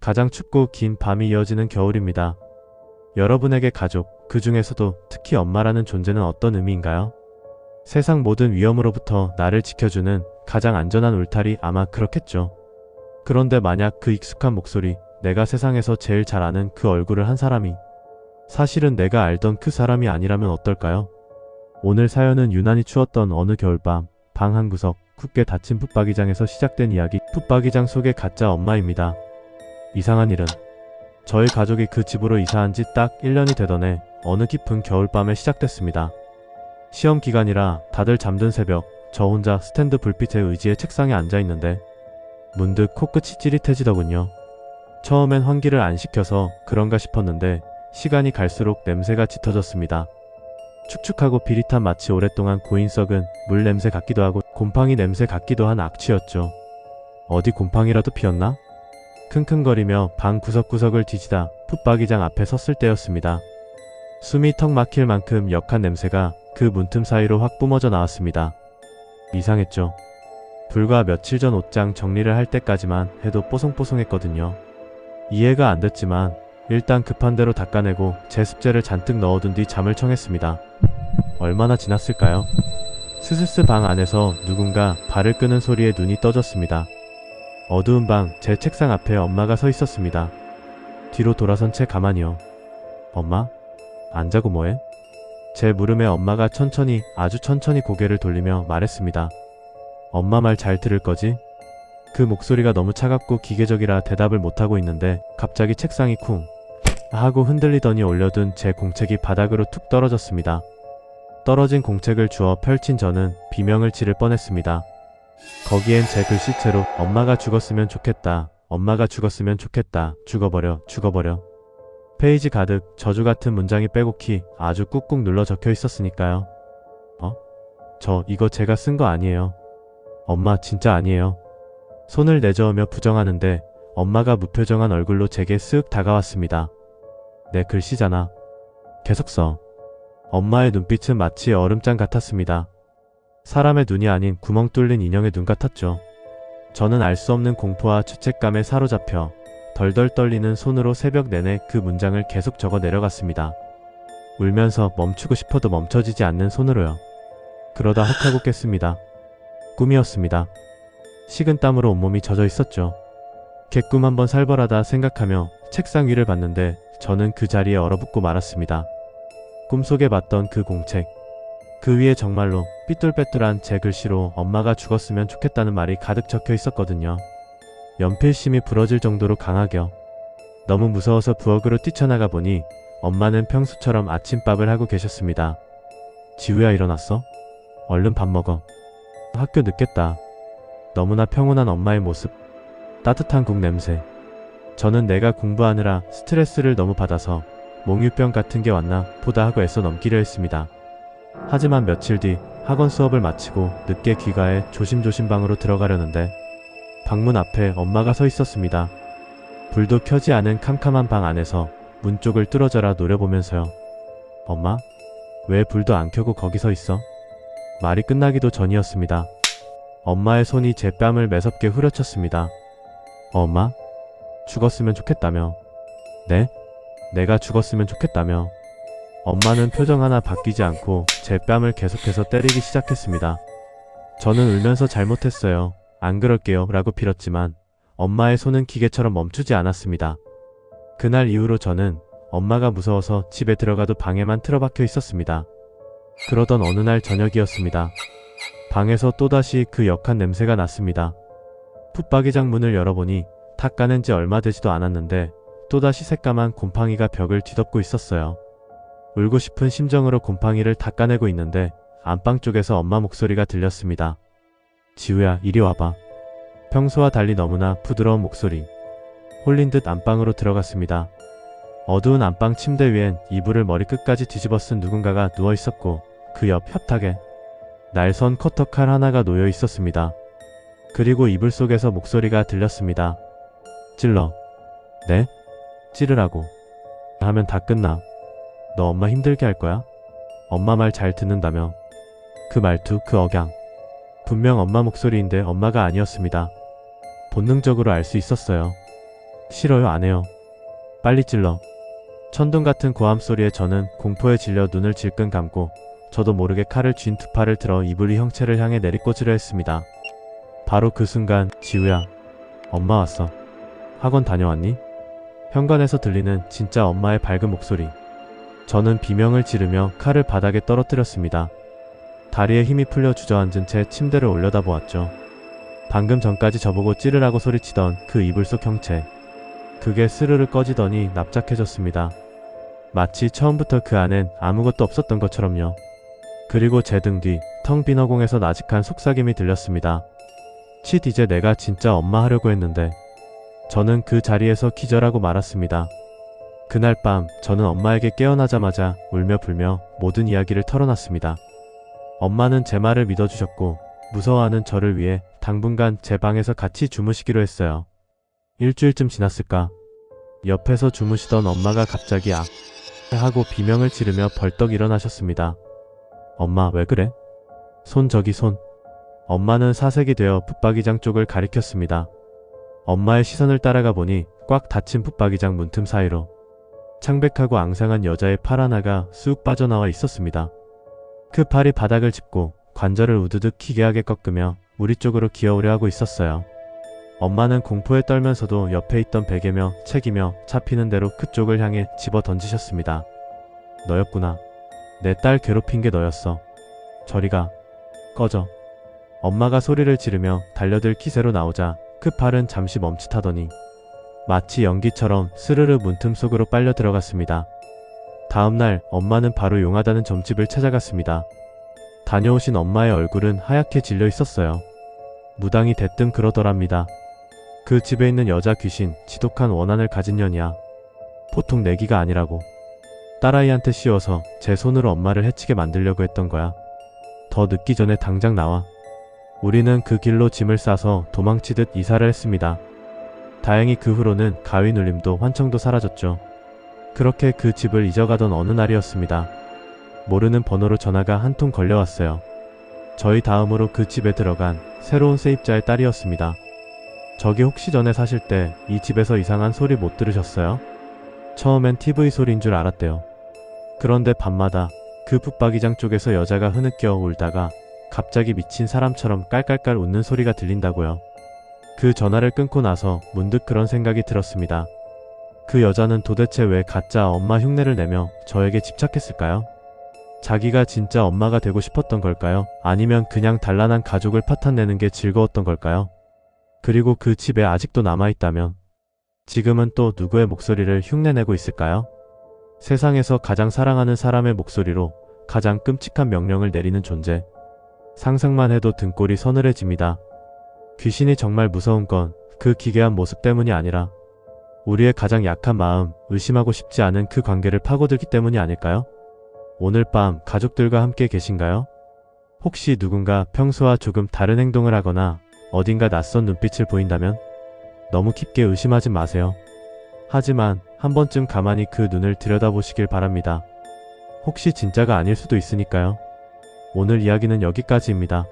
가장 춥고 긴 밤이 이어지는 겨울입니다. 여러분에게 가족, 그 중에서도 특히 엄마라는 존재는 어떤 의미인가요? 세상 모든 위험으로부터 나를 지켜주는 가장 안전한 울타리, 아마 그렇겠죠. 그런데 만약 그 익숙한 목소리, 내가 세상에서 제일 잘 아는 그 얼굴을 한 사람이 사실은 내가 알던 그 사람이 아니라면 어떨까요? 오늘 사연은 유난히 추웠던 어느 겨울밤, 방 한 구석, 굳게 닫힌 풋박이장에서 시작된 이야기. 풋박이장 속의 가짜 엄마입니다. 이상한 일은 저희 가족이 그 집으로 이사한 지 딱 1년이 되던 해 어느 깊은 겨울밤에 시작됐습니다. 시험 기간이라 다들 잠든 새벽, 저 혼자 스탠드 불빛에 의지해 책상에 앉아있는데 문득 코끝이 찌릿해지더군요. 처음엔 환기를 안 시켜서 그런가 싶었는데 시간이 갈수록 냄새가 짙어졌습니다. 축축하고 비릿한, 마치 오랫동안 고인 썩은 물 냄새 같기도 하고 곰팡이 냄새 같기도 한 악취였죠. 어디 곰팡이라도 피었나? 킁킁거리며 방 구석구석을 뒤지다 풋박이장 앞에 섰을 때였습니다. 숨이 턱 막힐 만큼 역한 냄새가 그 문틈 사이로 확 뿜어져 나왔습니다. 이상했죠. 불과 며칠 전 옷장 정리를 할 때까지만 해도 뽀송뽀송했거든요. 이해가 안 됐지만 일단 급한 대로 닦아내고 제습제를 잔뜩 넣어둔 뒤 잠을 청했습니다. 얼마나 지났을까요? 스스스 방 안에서 누군가 발을 끄는 소리에 눈이 떠졌습니다. 어두운 방, 제 책상 앞에 엄마가 서 있었습니다. 뒤로 돌아선 채 가만히요. 엄마? 안 자고 뭐해? 제 물음에 엄마가 천천히, 아주 천천히 고개를 돌리며 말했습니다. 엄마 말 잘 들을 거지? 그 목소리가 너무 차갑고 기계적이라 대답을 못하고 있는데 갑자기 책상이 쿵 하고 흔들리더니 올려둔 제 공책이 바닥으로 툭 떨어졌습니다. 떨어진 공책을 주워 펼친 저는 비명을 지를 뻔했습니다. 거기엔 제 글씨체로 엄마가 죽었으면 좋겠다, 엄마가 죽었으면 좋겠다, 죽어버려, 죽어버려. 페이지 가득 저주 같은 문장이 빼곡히 아주 꾹꾹 눌러 적혀 있었으니까요. 이거 제가 쓴 거 아니에요. 엄마 진짜 아니에요. 손을 내저으며 부정하는데 엄마가 무표정한 얼굴로 제게 쓱 다가왔습니다. 내 글씨잖아. 계속 써. 엄마의 눈빛은 마치 얼음장 같았습니다. 사람의 눈이 아닌 구멍 뚫린 인형의 눈 같았죠. 저는 알 수 없는 공포와 죄책감에 사로잡혀 덜덜 떨리는 손으로 새벽 내내 그 문장을 계속 적어 내려갔습니다. 울면서 멈추고 싶어도 멈춰지지 않는 손으로요. 그러다 헉 하고 깼습니다. 꿈이었습니다. 식은 땀으로 온몸이 젖어 있었죠. 개꿈 한번 살벌하다 생각하며 책상 위를 봤는데 저는 그 자리에 얼어붙고 말았습니다. 꿈속에 봤던 그 공책. 그 위에 정말로 삐뚤빼뚤한 제 글씨로 엄마가 죽었으면 좋겠다는 말이 가득 적혀 있었거든요. 연필심이 부러질 정도로 강하게요. 너무 무서워서 부엌으로 뛰쳐나가 보니 엄마는 평소처럼 아침밥을 하고 계셨습니다. 지우야, 일어났어? 얼른 밥 먹어. 학교 늦겠다. 너무나 평온한 엄마의 모습. 따뜻한 국 냄새. 저는 내가 공부하느라 스트레스를 너무 받아서 몽유병 같은 게 왔나 보다 하고 애써 넘기려 했습니다. 하지만 며칠 뒤 학원 수업을 마치고 늦게 귀가해 조심조심 방으로 들어가려는데 방문 앞에 엄마가 서 있었습니다. 불도 켜지 않은 캄캄한 방 안에서 문 쪽을 뚫어져라 노려보면서요. 엄마? 왜 불도 안 켜고 거기 서 있어? 말이 끝나기도 전이었습니다. 엄마의 손이 제 뺨을 매섭게 후려쳤습니다. 엄마? 죽었으면 좋겠다며. 네? 내가 죽었으면 좋겠다며. 엄마는 표정 하나 바뀌지 않고 제 뺨을 계속해서 때리기 시작했습니다. 저는 울면서 잘못했어요. 안 그럴게요 라고 빌었지만 엄마의 손은 기계처럼 멈추지 않았습니다. 그날 이후로 저는 엄마가 무서워서 집에 들어가도 방에만 틀어박혀 있었습니다. 그러던 어느 날 저녁이었습니다. 방에서 또다시 그 역한 냄새가 났습니다. 풋박이장 문을 열어보니 닦아낸 지 얼마 되지도 않았는데 또다시 새까만 곰팡이가 벽을 뒤덮고 있었어요. 울고 싶은 심정으로 곰팡이를 닦아내고 있는데 안방 쪽에서 엄마 목소리가 들렸습니다. 지우야, 이리 와봐. 평소와 달리 너무나 부드러운 목소리. 홀린 듯 안방으로 들어갔습니다. 어두운 안방 침대 위엔 이불을 머리끝까지 뒤집어 쓴 누군가가 누워있었고 그 옆 협탁에 날선 커터칼 하나가 놓여 있었습니다. 그리고 이불 속에서 목소리가 들렸습니다. 찔러. 네? 찌르라고. 하면 다 끝나. 너 엄마 힘들게 할 거야? 엄마 말 잘 듣는다며. 그 말투, 그 억양. 분명 엄마 목소리인데 엄마가 아니었습니다. 본능적으로 알 수 있었어요. 싫어요, 안 해요. 빨리 찔러. 천둥 같은 고함 소리에 저는 공포에 질려 눈을 질끈 감고 저도 모르게 칼을 쥔 두 팔을 들어 이불이 형체를 향해 내리꽂으려 했습니다. 바로 그 순간 지우야, 엄마 왔어. 학원 다녀왔니? 현관에서 들리는 진짜 엄마의 밝은 목소리. 저는 비명을 지르며 칼을 바닥에 떨어뜨렸습니다. 다리에 힘이 풀려 주저앉은 채 침대를 올려다보았죠. 방금 전까지 저보고 찌르라고 소리치던 그 이불 속 형체. 그게 스르르 꺼지더니 납작해졌습니다. 마치 처음부터 그 안엔 아무것도 없었던 것처럼요. 그리고 제 등 뒤 텅 빈 허공에서 나직한 속삭임이 들렸습니다. 칫, 이제 내가 진짜 엄마 하려고 했는데. 저는 그 자리에서 기절하고 말았습니다. 그날 밤 저는 엄마에게 깨어나자마자 울며 불며 모든 이야기를 털어놨습니다. 엄마는 제 말을 믿어주셨고 무서워하는 저를 위해 당분간 제 방에서 같이 주무시기로 했어요. 일주일쯤 지났을까? 옆에서 주무시던 엄마가 갑자기 악 하고 비명을 지르며 벌떡 일어나셨습니다. 엄마, 왜 그래? 손, 저기 손. 엄마는 사색이 되어 붙박이장 쪽을 가리켰습니다. 엄마의 시선을 따라가 보니 꽉 닫힌 붙박이장 문틈 사이로 창백하고 앙상한 여자의 팔 하나가 쑥 빠져나와 있었습니다. 그 팔이 바닥을 짚고 관절을 우드득 기괴하게 꺾으며 우리 쪽으로 기어오려 하고 있었어요. 엄마는 공포에 떨면서도 옆에 있던 베개며 책이며 잡히는 대로 그쪽을 향해 집어 던지셨습니다. 너였구나. 내 딸 괴롭힌 게 너였어. 저리 가. 꺼져. 엄마가 소리를 지르며 달려들 기세로 나오자 그 팔은 잠시 멈칫하더니 마치 연기처럼 스르르 문틈 속으로 빨려 들어갔습니다. 다음날 엄마는 바로 용하다는 점집을 찾아갔습니다. 다녀오신 엄마의 얼굴은 하얗게 질려 있었어요. 무당이 대뜸 그러더랍니다. 그 집에 있는 여자 귀신, 지독한 원한을 가진 년이야. 보통 내기가 아니라고. 딸아이한테 씌워서 제 손으로 엄마를 해치게 만들려고 했던 거야. 더 늦기 전에 당장 나와. 우리는 그 길로 짐을 싸서 도망치듯 이사를 했습니다. 다행히 그 후로는 가위 눌림도 환청도 사라졌죠. 그렇게 그 집을 잊어가던 어느 날이었습니다. 모르는 번호로 전화가 한 통 걸려왔어요. 저희 다음으로 그 집에 들어간 새로운 세입자의 딸이었습니다. 저기 혹시 전에 사실 때 이 집에서 이상한 소리 못 들으셨어요? 처음엔 TV 소리인 줄 알았대요. 그런데 밤마다 그 붙박이장 쪽에서 여자가 흐느껴 울다가 갑자기 미친 사람처럼 깔깔깔 웃는 소리가 들린다고요. 그 전화를 끊고 나서 문득 그런 생각이 들었습니다. 그 여자는 도대체 왜 가짜 엄마 흉내를 내며 저에게 집착했을까요? 자기가 진짜 엄마가 되고 싶었던 걸까요? 아니면 그냥 단란한 가족을 파탄내는 게 즐거웠던 걸까요? 그리고 그 집에 아직도 남아있다면 지금은 또 누구의 목소리를 흉내내고 있을까요? 세상에서 가장 사랑하는 사람의 목소리로 가장 끔찍한 명령을 내리는 존재. 상상만 해도 등골이 서늘해집니다. 귀신이 정말 무서운 건 그 기괴한 모습 때문이 아니라 우리의 가장 약한 마음, 의심하고 싶지 않은 그 관계를 파고들기 때문이 아닐까요? 오늘 밤 가족들과 함께 계신가요? 혹시 누군가 평소와 조금 다른 행동을 하거나 어딘가 낯선 눈빛을 보인다면 너무 깊게 의심하지 마세요. 하지만 한 번쯤 가만히 그 눈을 들여다보시길 바랍니다. 혹시 진짜가 아닐 수도 있으니까요. 오늘 이야기는 여기까지입니다.